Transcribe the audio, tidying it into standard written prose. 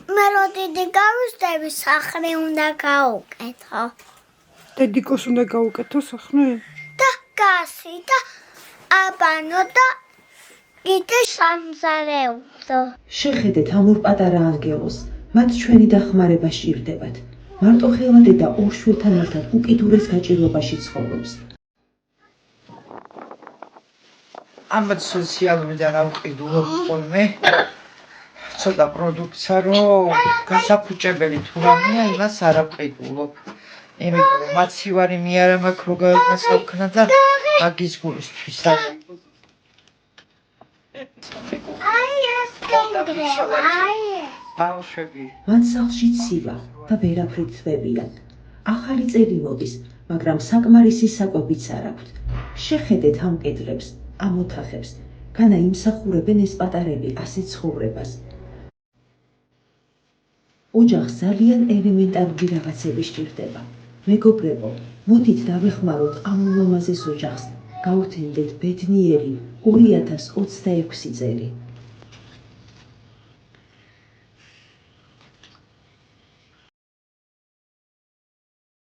მე რო დიდი გავიზრდები, სახლი უნდა გავუკეთო. დედიკოს უნდა გავუკეთო სახლი? და გასი და აბანო და კიდე სამზარეულო. შეხედეთ ამ ორ პატარა ანგელოზს, მათ ჩვენი დახმარება სჭირდებათ. მარტოხელა დედა ორ შვილთან ერთად უკიდურეს გაჭირვებაში ცხოვრობს. ამათ სოციალურიდან ავყიდულობ ხოლმე ცოტა პროდუქტსა რომ გასაფუჭებელი თუ რამეა იმას არ ავყიდულობ. იმიტომ რომ მაცივარი მე არა მაქვს რო გავასაუქნა და მაგის გულისთვის ბავშვები მან სახლში ცივა და ვერაფრით თვებიან. ახალი წელი მოდის, მაგრამ საკმარისი საკვებიც არ აქვთ. შეხედეთ ამ კედლებს, ამ ოთახებს, განა იმსახურებენ ეს პატარები ასე ცხოვრებას. ოჯახს ძალიან ელემენტარული რაღაცები სჭირდება. მეგობრებო, მოდით დავეხმაროთ ამ ულამაზეს ოჯახს. გავთენდეთ ბედნიერი 2026 წელი.